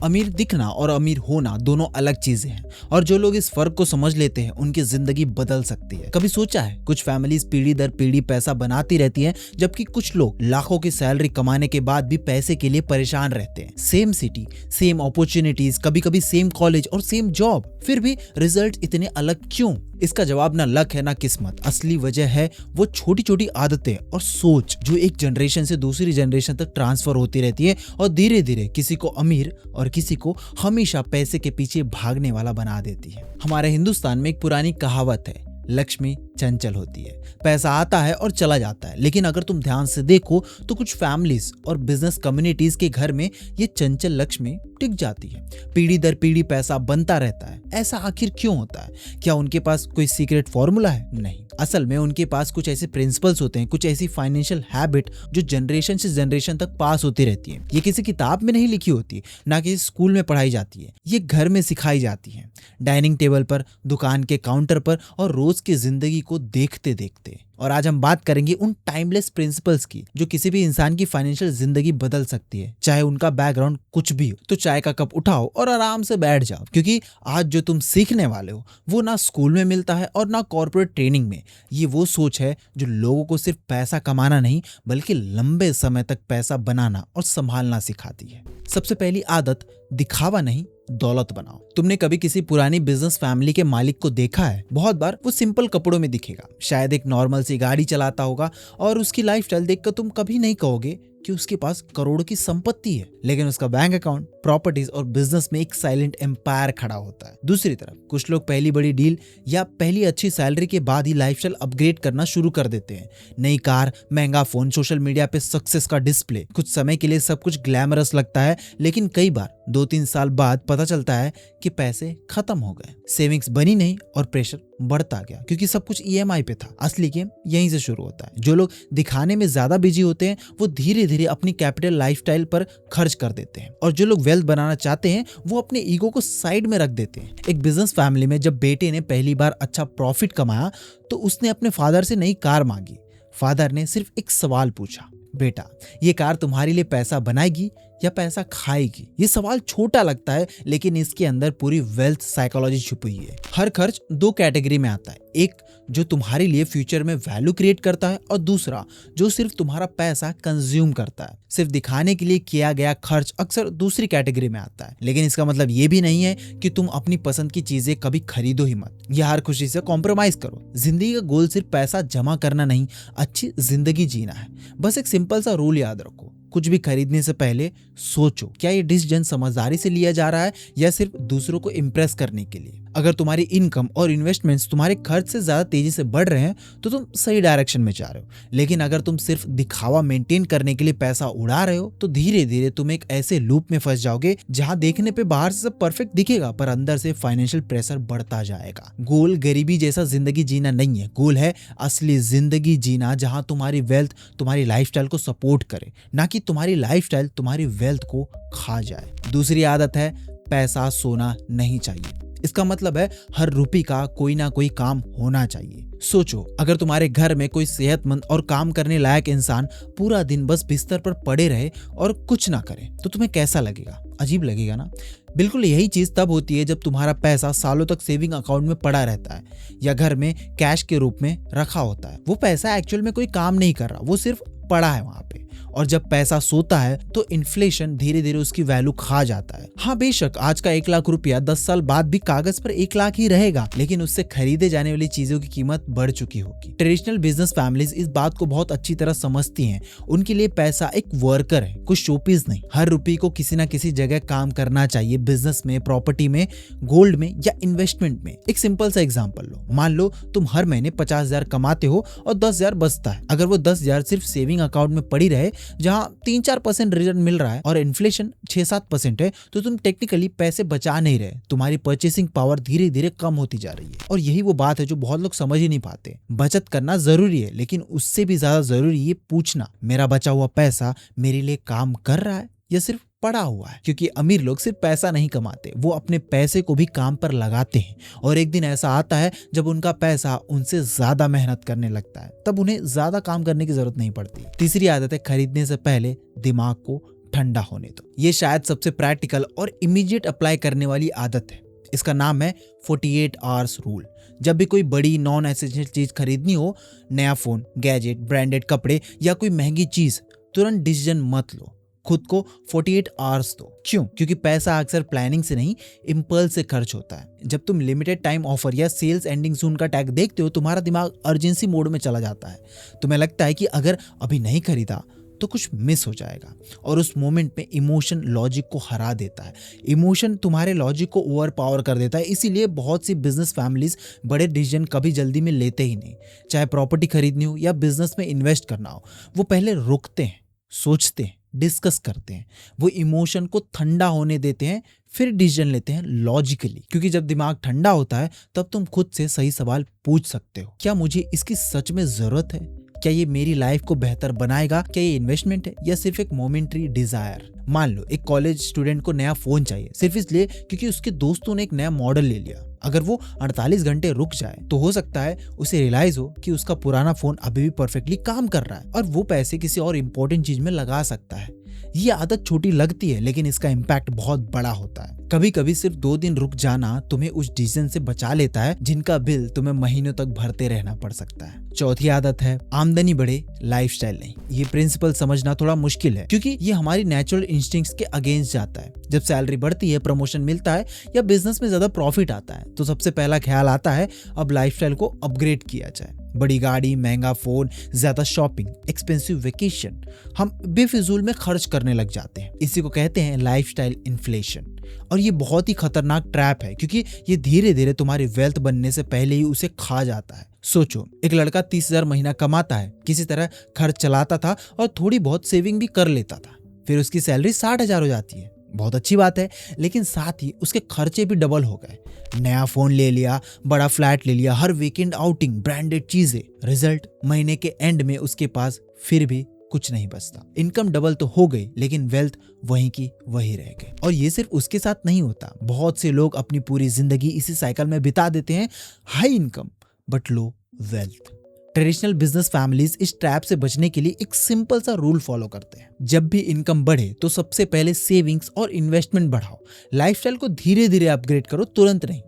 अमीर दिखना और अमीर होना दोनों अलग चीजें हैं, और जो लोग इस फर्क को समझ लेते हैं उनकी जिंदगी बदल सकती है। कभी सोचा है कुछ फैमिलीज पीढ़ी दर पीढ़ी पैसा बनाती रहती हैं, जबकि कुछ लोग लाखों की सैलरी कमाने के बाद भी पैसे के लिए परेशान रहते हैं। सेम सिटी, सेम अपॉर्चुनिटीज, कभी कभी सेम कॉलेज और सेम जॉब, फिर भी रिजल्ट इतने अलग क्यों? इसका जवाब ना लक है ना किस्मत। असली वजह है वो छोटी छोटी आदतें और सोच जो एक जनरेशन से दूसरी जनरेशन तक ट्रांसफर होती रहती है और धीरे धीरे किसी को अमीर और किसी को हमेशा पैसे के पीछे भागने वाला बना देती है। हमारे हिंदुस्तान में एक पुरानी कहावत है, लक्ष्मी चंचल होती है। पैसा आता है और चला जाता है, लेकिन अगर तुम ध्यान से देखो तो कुछ फैमिलीज और बिजनेस कम्युनिटीज के घर में ये चंचल लक्ष्मी टिक जाती है। पीढ़ी दर पीढ़ी पैसा बनता रहता है। ऐसा आखिर क्यों होता है? क्या उनके पास कोई सीक्रेट फॉर्मूला है? नहीं, असल में उनके पास कुछ ऐसे प्रिंसिपल्स होते हैं, कुछ ऐसी फाइनेंशियल हैबिट जो जनरेशन से जनरेशन तक पास होती रहती है। ये किसी किताब में नहीं लिखी होती, ना किसी स्कूल में पढ़ाई जाती है, ये घर में सिखाई जाती है। डाइनिंग टेबल पर, दुकान के काउंटर पर और रोज की जिंदगी को देखते देखते। और आज हम बात करेंगे उन टाइमलेस प्रिंसिपल्स की जो किसी भी इंसान की फाइनेंशियल जिंदगी बदल सकती है, चाहे उनका बैकग्राउंड कुछ भी हो। तो चाय का कप उठाओ और आराम से बैठ जाओ, क्योंकि आज जो तुम सीखने वाले हो वो ना स्कूल में मिलता है और ना कॉर्पोरेट ट्रेनिंग में। ये वो सोच है जो लोगों को सिर्फ पैसा कमाना नहीं बल्कि लंबे समय तक पैसा बनाना और संभालना सिखाती है। सबसे पहली आदत, दिखावा नहीं दौलत बनाओ। तुमने कभी किसी पुरानी बिजनेस फैमिली के मालिक को देखा है? बहुत बार वो सिंपल कपड़ों में दिखेगा, शायद एक नॉर्मल सी गाड़ी चलाता होगा, और उसकी लाइफस्टाइल देखकर तुम कभी नहीं कहोगे कि उसके पास करोड़ों की संपत्ति है, लेकिन उसका बैंक अकाउंट, प्रॉपर्टीज और बिजनेस में एक साइलेंट एम्पायर खड़ा होता है। दूसरी तरफ कुछ लोग पहली बड़ी डील या पहली अच्छी सैलरी के बाद ही लाइफस्टाइल अपग्रेड करना शुरू कर देते हैं। नई कार, महंगा फोन, सोशल मीडिया पे सक्सेस का डिस्प्ले। कुछ समय के लिए सब कुछ ग्लैमरस लगता है, लेकिन कई बार 2-3 साल बाद पता चलता है कि पैसे खत्म हो गए, सेविंग्स बनी नहीं और प्रेशर बढ़ता गया, क्योंकि सब कुछ ईएमआई पे था। असली गेम यहीं से शुरू होता है। जो लोग दिखाने में ज्यादा बिजी होते हैं वो धीरे धीरे अपनी कैपिटल लाइफस्टाइल पर खर्च कर देते हैं, और जो लोग वेल्थ बनाना चाहते हैं वो अपने ईगो को साइड में रख देते हैं। एक बिजनेस फैमिली में जब बेटे ने पहली बार अच्छा प्रॉफिट कमाया तो उसने अपने फादर से नई कार मांगी। फादर ने सिर्फ एक सवाल पूछा, बेटा ये कार तुम्हारे लिए पैसा बनाएगी या पैसा खाएगी? ये सवाल छोटा लगता है, लेकिन इसके अंदर पूरी वेल्थ साइकोलॉजी छुपी हुई है। हर खर्च 2 कैटेगरी में आता है, एक जो तुम्हारे लिए फ्यूचर में वैल्यू क्रिएट करता है और दूसरा जो सिर्फ तुम्हारा पैसा कंज्यूम करता है। सिर्फ दिखाने के लिए किया गया खर्च अक्सर दूसरी कैटेगरी में आता है, लेकिन इसका मतलब ये भी नहीं है कि तुम अपनी पसंद की चीजें कभी खरीदो ही मत या हर खुशी से कॉम्प्रोमाइज करो। जिंदगी का गोल सिर्फ पैसा जमा करना नहीं, अच्छी जिंदगी जीना है। बस एक सिंपल सा रूल याद रखो, कुछ भी खरीदने से पहले सोचो क्या ये डिसीजन समझदारी से लिया जा रहा है या सिर्फ दूसरों को इम्प्रेस करने के लिए। अगर तुम्हारी इनकम और इन्वेस्टमेंट्स तुम्हारे खर्च से ज्यादा तेजी से बढ़ रहे हैं तो तुम सही डायरेक्शन में जा रहे हो, लेकिन अगर तुम सिर्फ दिखावा मेंटेन करने के लिए पैसा उड़ा रहे हो तो धीरे धीरे तुम एक ऐसे लूप में फंस जाओगे जहां देखने पे बाहर से सब परफेक्ट दिखेगा पर अंदर से फाइनेंशियल प्रेशर बढ़ता जाएगा। गोल गरीबी जैसा जिंदगी जीना नहीं है, गोल है असली जिंदगी जीना जहां तुम्हारी वेल्थ तुम्हारी लाइफस्टाइल को सपोर्ट करे, ना कि तुम्हारी लाइफस्टाइल तुम्हारी वेल्थ को खा जाए। दूसरी आदत है, पैसा सोना नहीं चाहिए। इसका मतलब है हर रुपये का कोई ना कोई काम होना चाहिए। सोचो अगर तुम्हारे घर में कोई सेहतमंद और काम करने लायक इंसान पूरा दिन बस बिस्तर पर पड़े रहे और कुछ ना करे तो तुम्हें कैसा लगेगा? अजीब लगेगा ना? बिल्कुल यही चीज तब होती है जब तुम्हारा पैसा सालों तक सेविंग अकाउंट में पड़ा रहता है या घर में कैश के रूप में रखा होता है। वो पैसा एक्चुअल में कोई काम नहीं कर रहा, वो सिर्फ पड़ा है वहां पे। और जब पैसा सोता है तो इन्फ्लेशन धीरे धीरे उसकी वैल्यू खा जाता है। हाँ बेशक आज का 1 लाख रुपया 10 साल बाद भी कागज पर 1 लाख ही रहेगा, लेकिन उससे खरीदे जाने वाली चीजों की कीमत बढ़ चुकी होगी। ट्रेडिशनल बिजनेस फैमिलीज इस बात को बहुत अच्छी तरह समझती हैं। उनके लिए पैसा एक वर्कर है, कुछ शोपीस नहीं। हर रुपये को किसी ना किसी जगह काम करना चाहिए, बिजनेस में, प्रॉपर्टी में, गोल्ड में या इन्वेस्टमेंट में। एक सिंपल सा एग्जाम्पल लो, मान लो तुम हर महीने 50,000 कमाते हो और 10,000 बचता है। अगर वो 10,000 सिर्फ सेविंग अकाउंट में पड़ी रहे जहां 3-4% रिटर्न मिल रहा है और इन्फ्लेशन 6-7% है तो तुम टेक्निकली पैसे बचा नहीं रहे, तुम्हारी परचेसिंग पावर धीरे धीरे कम होती जा रही है। और यही वो बात है जो बहुत लोग समझ ही नहीं पाते। बचत करना जरूरी है, लेकिन उससे भी ज्यादा जरूरी ये पूछना, मेरा बचा हुआ पैसा मेरे लिए काम कर रहा है या सिर्फ पड़ा हुआ है? क्योंकि अमीर लोग सिर्फ पैसा नहीं कमाते, वो अपने पैसे को भी काम पर लगाते हैं। और एक दिन ऐसा आता है जब उनका पैसा उनसे ज्यादा मेहनत करने लगता है, तब उन्हें ज्यादा काम करने की जरूरत नहीं पड़ती। तीसरी आदत है, खरीदने से पहले दिमाग को ठंडा होने दो। ये शायद सबसे प्रैक्टिकल और इमीडिएट अप्लाई करने वाली आदत है। इसका नाम है 48 आवर्स रूल। जब भी कोई बड़ी नॉन एसेंशियल चीज खरीदनी हो, नया फोन, गैजेट, ब्रांडेड कपड़े या कोई महंगी चीज, तुरंत डिसीजन मत लो, खुद को 48 आवर्स दो। क्यों? क्योंकि पैसा अक्सर प्लानिंग से नहीं, इम्पल्स से खर्च होता है। जब तुम लिमिटेड टाइम ऑफर या सेल्स एंडिंग सून का टैग देखते हो, तुम्हारा दिमाग अर्जेंसी मोड में चला जाता है। तुम्हें लगता है कि अगर अभी नहीं खरीदा तो कुछ मिस हो जाएगा, और उस मोमेंट में इमोशन लॉजिक को हरा देता है। इमोशन तुम्हारे लॉजिक को ओवर पावर कर देता है। इसीलिए बहुत सी बिजनेस फैमिलीज बड़े डिसीजन कभी जल्दी में लेते ही नहीं। चाहे प्रॉपर्टी खरीदनी हो या बिजनेस में इन्वेस्ट करना हो, वो पहले रुकते हैं, सोचते हैं, डिस्कस करते हैं। वो इमोशन को ठंडा होने देते हैं, फिर डिसीजन लेते हैं लॉजिकली। क्योंकि जब दिमाग ठंडा होता है तब तुम खुद से सही सवाल पूछ सकते हो। क्या मुझे इसकी सच में जरूरत है? क्या ये मेरी लाइफ को बेहतर बनाएगा? क्या ये इन्वेस्टमेंट है या सिर्फ एक मोमेंटरी डिजायर? मान लो एक कॉलेज स्टूडेंट को नया फोन चाहिए, सिर्फ इसलिए क्योंकि उसके दोस्तों ने एक नया मॉडल ले लिया। अगर वो 48 घंटे रुक जाए तो हो सकता है उसे रियलाइज हो कि उसका पुराना फोन अभी भी परफेक्टली काम कर रहा है, और वो पैसे किसी और इम्पोर्टेंट चीज में लगा सकता है। ये आदत छोटी लगती है, लेकिन इसका इम्पैक्ट बहुत बड़ा होता है। कभी कभी सिर्फ 2 दिन रुक जाना तुम्हें उस डिसीजन से बचा लेता है जिनका बिल तुम्हें महीनों तक भरते रहना पड़ सकता है। चौथी आदत है आमदनी बढ़े, लाइफस्टाइल नहीं। ये प्रिंसिपल समझना थोड़ा मुश्किल है, क्योंकि ये हमारी नेचुरल इंस्टिंक्ट्स के अगेंस्ट जाता है। जब सैलरी बढ़ती है, प्रमोशन मिलता है या बिजनेस में ज्यादा प्रॉफिट आता है, तो सबसे पहला ख्याल आता है अब लाइफस्टाइल को अपग्रेड किया जाए। बड़ी गाड़ी, महंगा फोन, ज्यादा शॉपिंग, एक्सपेंसिव वेकेशन, हम बेफिजूल में खर्च करने लग जाते हैं। इसी को कहते हैं लाइफस्टाइल इन्फ्लेशन। और ये बहुत ही खतरनाक ट्रैप है, क्योंकि ये धीरे धीरे तुम्हारी वेल्थ बनने से पहले ही उसे खा जाता है। सोचो, एक लड़का 30,000 महीना कमाता है, किसी तरह खर्च चलाता था और थोड़ी बहुत सेविंग भी कर लेता था। फिर उसकी सैलरी 60,000 हो जाती है। बहुत अच्छी बात है, लेकिन साथ ही उसके खर्चे भी डबल हो गए। नया फोन ले लिया, बड़ा फ्लैट ले लिया, हर वीकेंड आउटिंग, ब्रांडेड चीजें। रिजल्ट, महीने के एंड में उसके पास फिर भी कुछ नहीं बचता। इनकम डबल तो हो गई, लेकिन वेल्थ वहीं की वहीं रह गई। और ये सिर्फ उसके साथ नहीं होता, बहुत से लोग अपनी पूरी जिंदगी इसी साइकिल में बिता देते हैं। High income but low wealth. Traditional business families इस ट्रैप से बचने के लिए एक सिंपल सा रूल फॉलो करते हैं। जब भी इनकम बढ़े तो सबसे पहले सेविंग्स और इन्वेस्टमेंट बढ़ाओ। लाइफस्टाइल को धीरे धीरे अपग्रेड करो, तुरंत नहीं।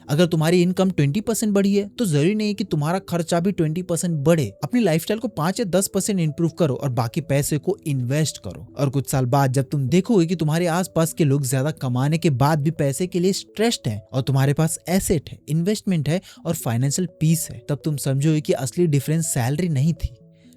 अगर तुम्हारी इनकम 20% बढ़ी है तो जरूरी नहीं कि तुम्हारा खर्चा भी 20% बढ़े। अपनी लाइफस्टाइल को 5 या 10% इंप्रूव करो और बाकी पैसे को इन्वेस्ट करो। और कुछ साल बाद जब तुम देखोगे कि तुम्हारे आसपास के लोग ज्यादा कमाने के बाद भी पैसे के लिए स्ट्रेस्ड हैं और तुम्हारे पास एसेट है, इन्वेस्टमेंट है और फाइनेंशियल पीस है, तब तुम समझोगे कि असली डिफरेंस सैलरी नहीं थी।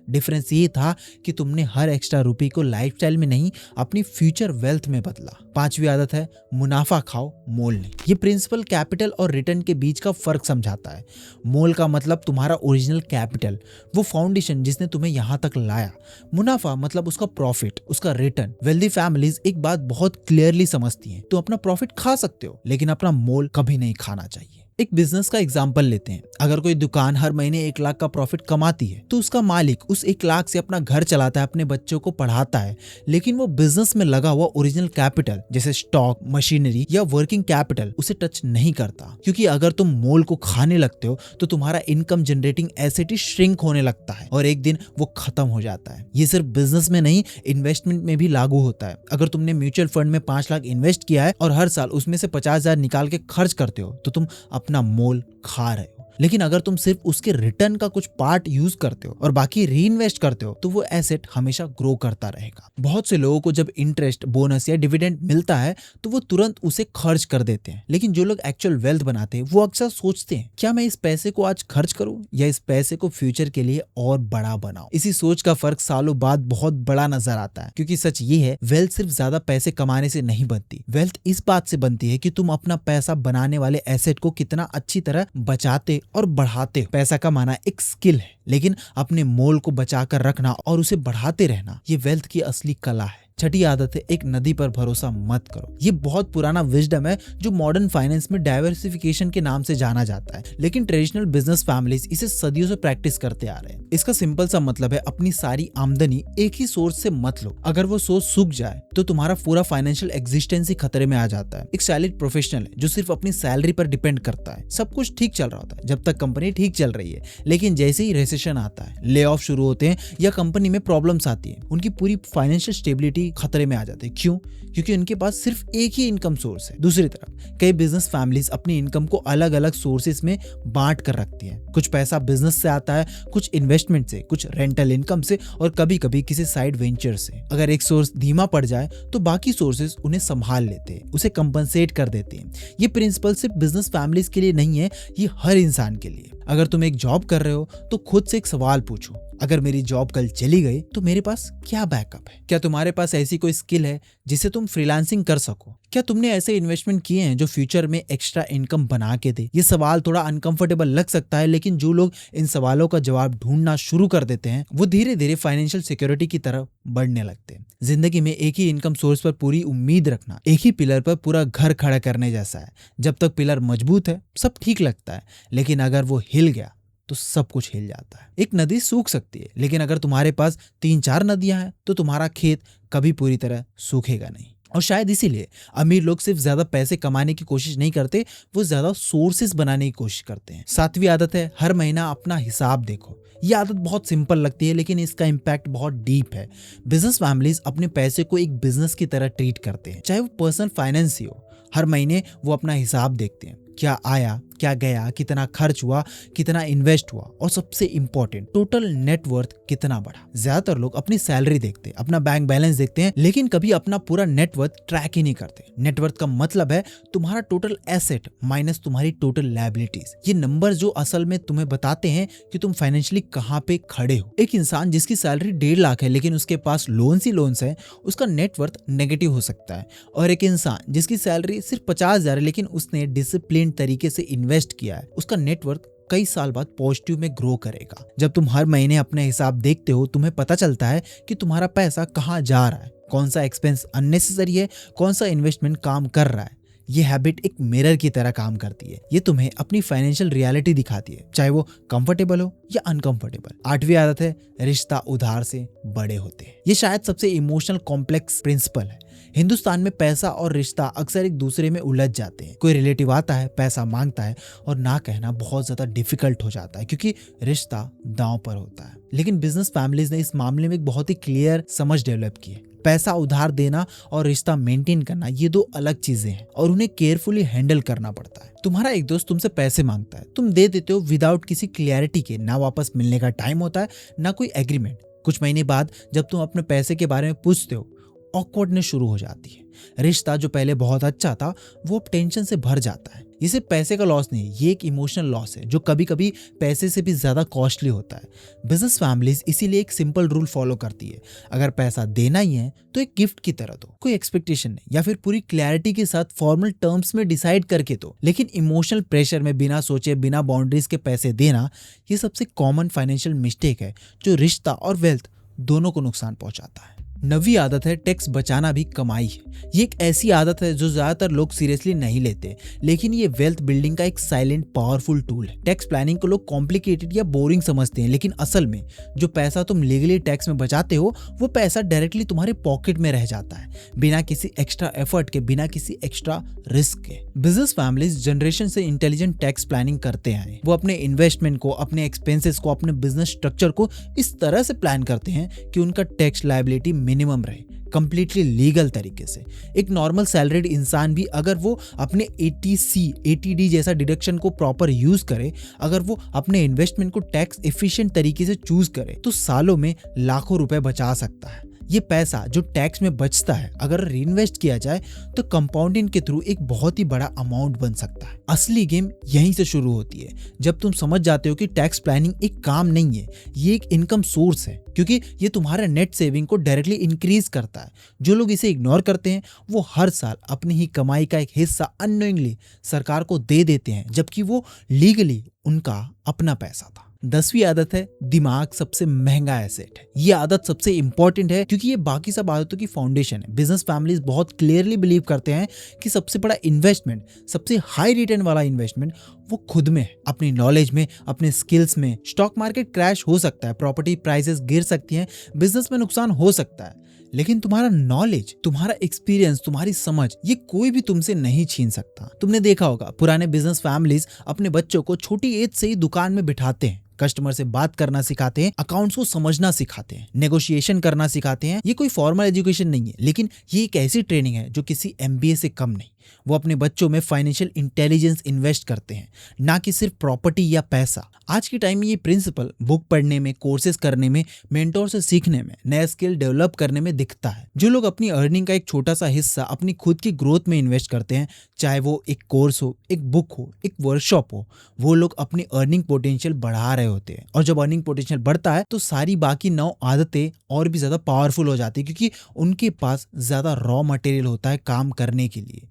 डिफरेंस ये था कि तुमने हर एक्स्ट्रा रुपए को लाइफस्टाइल में नहीं, अपनी फ्यूचर वेल्थ में बदला। 5वीं आदत है मुनाफा खाओ, मोल नहीं। ये प्रिंसिपल कैपिटल और रिटर्न के बीच का फर्क समझाता है। मोल का मतलब तुम्हारा ओरिजिनल कैपिटल, वो फाउंडेशन जिसने तुम्हें यहाँ तक लाया। मुनाफा मतलब उसका प्रॉफिट, उसका रिटर्न। वेल्दी फैमिलीज एक बात बहुत क्लियरली समझती हैं, तुम अपना प्रॉफिट खा सकते हो, लेकिन अपना मोल कभी नहीं खाना चाहिए। एक बिजनेस का एग्जांपल लेते हैं। अगर कोई दुकान हर महीने 1 लाख का प्रॉफिट कमाती है तो उसका मालिक उस 1 लाख से अपना घर चलाता है, अपने बच्चों को पढ़ाता है, लेकिन वो बिजनेस में लगा हुआ ओरिजिनल कैपिटल जैसे स्टॉक, मशीनरी या वर्किंग कैपिटल उसे टच नहीं करता। क्योंकि अगर तुम मोल को खाने लगते हो तो तुम्हारा इनकम जनरेटिंग एसेट ही श्रिंक होने लगता है और एक दिन वो खत्म हो जाता है। ये सिर्फ बिजनेस में नहीं, इन्वेस्टमेंट में भी लागू होता है। अगर तुमने म्यूचुअल फंड में 5 लाख इन्वेस्ट किया है और हर साल उसमें से 50,000 निकाल के खर्च करते हो तो तुम अपना मोल खा रहे हो। लेकिन अगर तुम सिर्फ उसके रिटर्न का कुछ पार्ट यूज करते हो और बाकी री इन्वेस्ट करते हो तो वो एसेट हमेशा ग्रो करता रहेगा। बहुत से लोगों को जब इंटरेस्ट, बोनस या डिविडेंड मिलता है तो वो तुरंत उसे खर्च कर देते हैं। लेकिन जो लोग एक्चुअल वेल्थ बनाते हैं वो अक्सर सोचते हैं, क्या मैं इस पैसे को आज खर्च करूं या इस पैसे को फ्यूचर के लिए और बड़ा बनाऊं। इसी सोच का फर्क सालों बाद बहुत बड़ा नजर आता है, क्योंकि सच ये है, वेल्थ सिर्फ ज्यादा पैसे कमाने से नहीं बनती। वेल्थ इस बात से बनती है कि तुम अपना पैसा बनाने वाले एसेट को कितना अच्छी तरह बचाते और बढ़ाते हो। पैसा कमाना एक स्किल है, लेकिन अपने मोल को बचा कर रखना और उसे बढ़ाते रहना, ये वेल्थ की असली कला है। छठी आदत है एक नदी पर भरोसा मत करो। ये बहुत पुराना विजडम है जो मॉडर्न फाइनेंस में डाइवर्सिफिकेशन के नाम से जाना जाता है, लेकिन ट्रेडिशनल बिजनेस फैमिलीज इसे सदियों से प्रैक्टिस करते आ रहे हैं। इसका सिंपल सा मतलब है अपनी सारी आमदनी एक ही सोर्स से मत लो। अगर वो सोर्स सूख जाए तो तुम्हारा पूरा फाइनेंशियल एग्जिस्टेंस ही खतरे में आ जाता है। एक सैलरी प्रोफेशनल है जो सिर्फ अपनी सैलरी पर डिपेंड करता है। सब कुछ ठीक चल रहा होता है जब तक कंपनी ठीक चल रही है, लेकिन जैसे ही रिसेशन आता है, ले ऑफ शुरू होते हैं या कंपनी में प्रॉब्लम्स आती है, उनकी पूरी फाइनेंशियल स्टेबिलिटी भी खतरे में आ जाते हैं। क्यों? क्योंकि उनके पास सिर्फ एक ही इनकम सोर्स है। दूसरी तरफ कई बिजनेस फैमिलीज अपनी इनकम को अलग अलग सोर्सेस में बांट कर रखती हैं। कुछ पैसा बिजनेस से आता है, कुछ इन्वेस्टमेंट से, कुछ रेंटल इनकम से और कभी कभी किसी साइड वेंचर से। अगर एक सोर्स धीमा पड़ जाए तो बाकी सोर्सेस उन्हें संभाल लेते हैं, उसे कंपनसेट कर देते हैं। ये प्रिंसिपल सिर्फ बिजनेस फैमिलीज के लिए नहीं है, ये हर इंसान के लिए। अगर तुम एक जॉब कर रहे हो तो खुद से एक सवाल पूछो, अगर मेरी जॉब कल चली गई तो मेरे पास क्या बैकअप है? क्या तुम्हारे पास ऐसी कोई स्किल है जिसे तुम फ्रीलांसिंग कर सको? क्या तुमने ऐसे इन्वेस्टमेंट किए हैं जो फ्यूचर में एक्स्ट्रा इनकम बना के दे? ये सवाल थोड़ा अनकंफर्टेबल लग सकता है, लेकिन जो लोग इन सवालों का जवाब ढूंढना शुरू कर देते हैं वो धीरे धीरे फाइनेंशियल सिक्योरिटी की तरफ बढ़ने लगते हैं। जिंदगी में एक ही इनकम सोर्स पर पूरी उम्मीद रखना एक ही पिलर पर पूरा घर खड़ा करने जैसा है। जब तक पिलर मजबूत है सब ठीक लगता है, लेकिन अगर वो हिल गया तो सब कुछ हिल जाता है। एक नदी सूख सकती है, लेकिन अगर तुम्हारे पास 3-4 नदियां हैं तो तुम्हारा खेत कभी पूरी तरह सूखेगा नहीं। और शायद इसीलिए अमीर लोग सिर्फ ज्यादा पैसे कमाने की कोशिश नहीं करते, वो ज्यादा सोर्सेस बनाने की कोशिश करते हैं। 7वीं आदत है हर महीना अपना हिसाब देखो। ये आदत बहुत सिंपल लगती है, लेकिन इसका इम्पैक्ट बहुत डीप है। बिजनेस फैमिलीज अपने पैसे को एक बिजनेस की तरह ट्रीट करते हैं, चाहे वो पर्सनल फाइनेंस ही हो। हर महीने वो अपना हिसाब देखते हैं, क्या आया, क्या गया, कितना खर्च हुआ, कितना इन्वेस्ट हुआ और सबसे इंपॉर्टेंट टोटल नेटवर्थ कितना बढ़ा। ज्यादातर लोग अपनी सैलरी देखते हैं, अपना बैंक बैलेंस देखते हैं, लेकिन कभी अपना पूरा नेटवर्थ ट्रैक ही नहीं करते। नेटवर्थ का मतलब है तुम्हारा टोटल एसेट माइनस तुम्हारी टोटल लायबिलिटीज। ये नंबर जो असल में तुम्हें बताते हैं कि तुम फाइनेंशियली कहाँ पे खड़े हो। एक इंसान जिसकी सैलरी 1.5 लाख है लेकिन उसके पास लोन्स ही लोन्स है, उसका नेटवर्थ नेगेटिव हो सकता है। और एक इंसान जिसकी सैलरी सिर्फ 50,000 है लेकिन उसने डिसिप्लिन तरीके से इन्वेस्ट किया है, उसका नेटवर्थ कई साल बाद पॉजिटिव में ग्रो करेगा। जब तुम हर महीने अपने हिसाब देखते हो तुम्हें पता चलता है कि तुम्हारा पैसा कहाँ जा रहा है, कौन सा एक्सपेंस अननेसेसरी है, कौन सा इन्वेस्टमेंट काम कर रहा है। ये हैबिट एक मिरर की तरह काम करती है। ये तुम्हें अपनी फाइनेंशियल रियलिटी दिखाती है, चाहे वो कंफर्टेबल हो या अनकंफर्टेबल। 8वीं आदत है रिश्ता उधार से बड़े होते हैं। ये शायद सबसे इमोशनल कॉम्प्लेक्स प्रिंसिपल है। हिंदुस्तान में पैसा और रिश्ता अक्सर एक दूसरे में उलझ जाते हैं। कोई रिलेटिव आता है, पैसा मांगता है और ना कहना बहुत ज्यादा डिफिकल्ट हो जाता है क्योंकि रिश्ता दांव पर होता है। लेकिन बिजनेस फैमिलीज ने इस मामले में एक बहुत ही क्लियर समझ डेवलप की है। पैसा उधार देना और रिश्ता मेंटेन करना ये 2 अलग चीजें हैं और उन्हें केयरफुली हैंडल करना पड़ता है। तुम्हारा एक दोस्त तुमसे पैसे मांगता है, तुम दे देते हो विदाउट किसी क्लियरिटी के। ना वापस मिलने का टाइम होता है, ना कोई एग्रीमेंट। कुछ महीने बाद जब तुम अपने पैसे के बारे में पूछते हो, ऑकवर्डनेस शुरू हो जाती है। रिश्ता जो पहले बहुत अच्छा था वो अब टेंशन से भर जाता है। ये सिर्फ पैसे का लॉस नहीं, ये एक इमोशनल लॉस है जो कभी कभी पैसे से भी ज्यादा कॉस्टली होता है। बिजनेस फैमिलीज इसीलिए एक सिंपल रूल फॉलो करती है, अगर पैसा देना ही है तो एक गिफ्ट की तरह दो, कोई एक्सपेक्टेशन नहीं, या फिर पूरी क्लैरिटी के साथ फॉर्मल टर्म्स में डिसाइड करके दो। लेकिन इमोशनल प्रेशर में बिना सोचे बिना बाउंड्रीज के पैसे देना ये सबसे कॉमन फाइनेंशियल मिस्टेक है जो रिश्ता और वेल्थ दोनों को नुकसान पहुंचाता है। 9वीं आदत है टैक्स बचाना भी कमाई है। ये एक ऐसी आदत है जो ज्यादातर लोग सीरियसली नहीं लेते, लेकिन ये वेल्थ बिल्डिंग का एक साइलेंट पावरफुल टूल है। टैक्स प्लानिंग को लोग कॉम्प्लिकेटेड या बोरिंग समझते हैं, लेकिन असल में जो पैसा तुम लीगली टैक्स में बचाते हो वो पैसा डायरेक्टली तुम्हारे पॉकेट में रह जाता है, बिना किसी एक्स्ट्रा एफर्ट के, बिना किसी एक्स्ट्रा रिस्क के। बिजनेस फैमिलीज जनरेशन से इंटेलिजेंट टैक्स प्लानिंग करते हैं। वो अपने इन्वेस्टमेंट को, अपने एक्सपेंसेस को, अपने बिजनेस स्ट्रक्चर को इस तरह से प्लान करते हैं कि उनका टैक्स लायबिलिटी मिनिमम रहे, कंप्लीटली लीगल तरीके से। एक नॉर्मल सैलरीड इंसान भी अगर वो अपने ATC, ATD जैसा डिडक्शन को प्रॉपर यूज करे, अगर वो अपने इन्वेस्टमेंट को टैक्स एफिशिएंट तरीके से चूज करे, तो सालों में लाखों रुपए बचा सकता है। ये पैसा जो टैक्स में बचता है अगर रीइन्वेस्ट किया जाए तो कंपाउंडिंग के थ्रू एक बहुत ही बड़ा अमाउंट बन सकता है। असली गेम यहीं से शुरू होती है, जब तुम समझ जाते हो कि टैक्स प्लानिंग एक काम नहीं है, ये एक इनकम सोर्स है, क्योंकि ये तुम्हारे नेट सेविंग को डायरेक्टली इंक्रीज करता है। जो लोग इसे इग्नोर करते हैं वो हर साल अपनी ही कमाई का एक हिस्सा अननोइंगली सरकार को दे देते हैं, जबकि वो लीगली उनका अपना पैसा था। 10वीं आदत है दिमाग सबसे महंगा एसेट है। ये आदत सबसे इंपॉर्टेंट है क्योंकि ये बाकी सब आदतों की फाउंडेशन है। बिजनेस फैमिलीज बहुत क्लियरली बिलीव करते हैं कि सबसे बड़ा इन्वेस्टमेंट, सबसे हाई रिटर्न वाला इन्वेस्टमेंट वो खुद में है, अपनी नॉलेज में, अपने स्किल्स में। स्टॉक मार्केट क्रैश हो सकता है, प्रॉपर्टी प्राइसेस गिर सकती हैं, बिजनेस में नुकसान हो सकता है, लेकिन तुम्हारा नॉलेज, तुम्हारा एक्सपीरियंस, तुम्हारी समझ, ये कोई भी तुमसे नहीं छीन सकता। तुमने देखा होगा पुराने बिजनेस फैमिलीज अपने बच्चों को छोटी एज से ही दुकान में बिठाते हैं, कस्टमर से बात करना सिखाते हैं, अकाउंट्स को समझना सिखाते हैं, नेगोशिएशन करना सिखाते हैं। ये कोई फॉर्मल एजुकेशन नहीं है, लेकिन ये एक ऐसी ट्रेनिंग है जो किसी MBA से कम नहीं। वो अपने बच्चों में फाइनेंशियल इंटेलिजेंस इन्वेस्ट करते हैं, ना कि सिर्फ प्रॉपर्टी या पैसा। आज के टाइम में ये प्रिंसिपल बुक पढ़ने में, कोर्सेज करने में, मेंटोर से सीखने में, नया स्किल डेवलप करने में दिखता है। जो लोग अपनी अर्निंग का एक छोटा सा हिस्सा अपनी खुद की ग्रोथ में इन्वेस्ट करते हैं, चाहे वो एक कोर्स हो, एक बुक हो, एक वर्कशॉप हो, वो लोग अपनी अर्निंग पोटेंशियल बढ़ा रहे होते हैं। और जब अर्निंग पोटेंशियल बढ़ता है तो सारी बाकी 9 आदतें और भी ज्यादा पावरफुल हो जाती है, क्योंकि उनके पास ज्यादा रॉ मटेरियल होता है काम करने के लिए।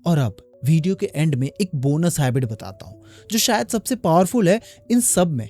और अब वीडियो के एंड में एक बोनस हैबिट बताता हूं जो शायद सबसे पावरफुल है इन सब में।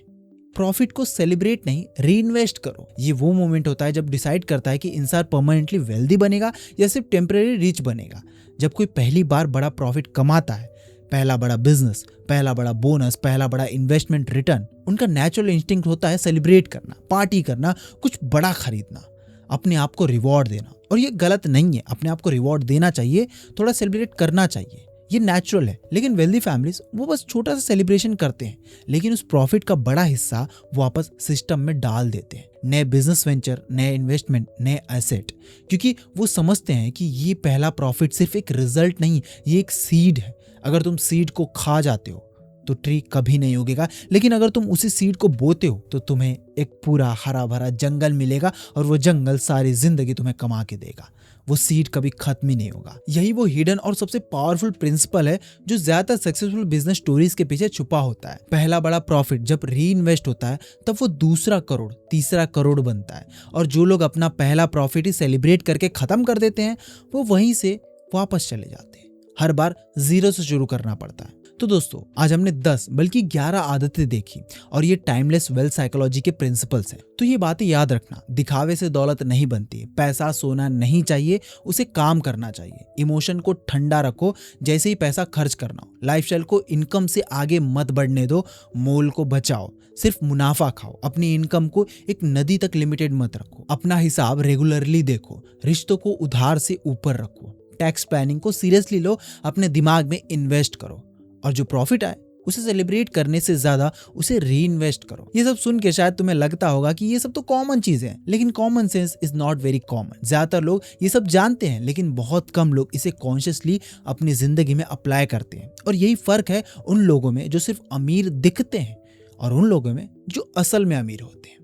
प्रॉफिट को सेलिब्रेट नहीं, रीइन्वेस्ट करो। ये वो मोमेंट होता है जब डिसाइड करता है कि इंसान परमानेंटली वेल्दी बनेगा या सिर्फ टेम्परेरी रिच बनेगा। जब कोई पहली बार बड़ा प्रॉफिट कमाता है, पहला बड़ा बिजनेस, पहला बड़ा बोनस, पहला बड़ा इन्वेस्टमेंट रिटर्न, उनका नेचुरल इंस्टिंक्ट होता है सेलिब्रेट करना, पार्टी करना, कुछ बड़ा खरीदना, अपने आप को रिवॉर्ड देना। और ये गलत नहीं है, अपने आप को रिवॉर्ड देना चाहिए, थोड़ा सेलिब्रेट करना चाहिए, ये नेचुरल है। लेकिन वेल्दी फैमिलीज वो बस छोटा सा सेलिब्रेशन करते हैं, लेकिन उस प्रॉफिट का बड़ा हिस्सा वापस सिस्टम में डाल देते हैं। नए बिजनेस वेंचर, नए इन्वेस्टमेंट, नए एसेट, क्योंकि वो समझते हैं कि ये पहला प्रॉफिट सिर्फ एक रिजल्ट नहीं, ये एक सीड है। अगर तुम सीड को खा जाते हो तो ट्री कभी नहीं उगेगा, लेकिन अगर तुम उसी सीड को बोते हो तो तुम्हें एक पूरा हरा भरा जंगल मिलेगा, और वो जंगल सारी जिंदगी तुम्हें कमा के देगा। वो सीड कभी खत्म ही नहीं होगा। यही वो हिडन और सबसे पावरफुल प्रिंसिपल है जो ज्यादातर सक्सेसफुल बिजनेस स्टोरीज के पीछे छुपा होता है। पहला बड़ा प्रॉफिट जब री इन्वेस्ट होता है तब वो दूसरा करोड़, तीसरा करोड़ बनता है। और जो लोग अपना पहला प्रॉफिट ही सेलिब्रेट करके खत्म कर देते हैं, वो वहीं से वापस चले जाते हैं। हर बार जीरो से शुरू करना पड़ता है। तो दोस्तों, आज हमने 10 बल्कि 11 आदतें देखी, और ये टाइमलेस वेल्थ साइकोलॉजी के प्रिंसिपल्स हैं। तो ये बातें याद रखना, दिखावे से दौलत नहीं बनती, पैसा सोना नहीं चाहिए, उसे काम करना चाहिए। इमोशन को ठंडा रखो जैसे ही पैसा खर्च करना हो। लाइफस्टाइल को इनकम से आगे मत बढ़ने दो, मोल को बचाओ, सिर्फ मुनाफा खाओ। अपनी इनकम को एक नदी तक लिमिटेड मत रखो। अपना हिसाब रेगुलरली देखो। रिश्तों को उधार से ऊपर रखो। टैक्स प्लानिंग को सीरियसली लो, अपने दिमाग में इन्वेस्ट करो, और जो प्रॉफिट आए उसे सेलिब्रेट करने से ज्यादा उसे री इन्वेस्ट करो। ये सब सुन के शायद तुम्हें लगता होगा कि ये सब तो कॉमन चीजें हैं, लेकिन common sense is not very common. ज्यादातर लोग ये सब जानते हैं, लेकिन बहुत कम लोग इसे कॉन्शियसली अपनी जिंदगी में अप्लाई करते हैं। और यही फर्क है उन लोगों में जो सिर्फ अमीर दिखते हैं और उन लोगों में जो असल में अमीर होते हैं।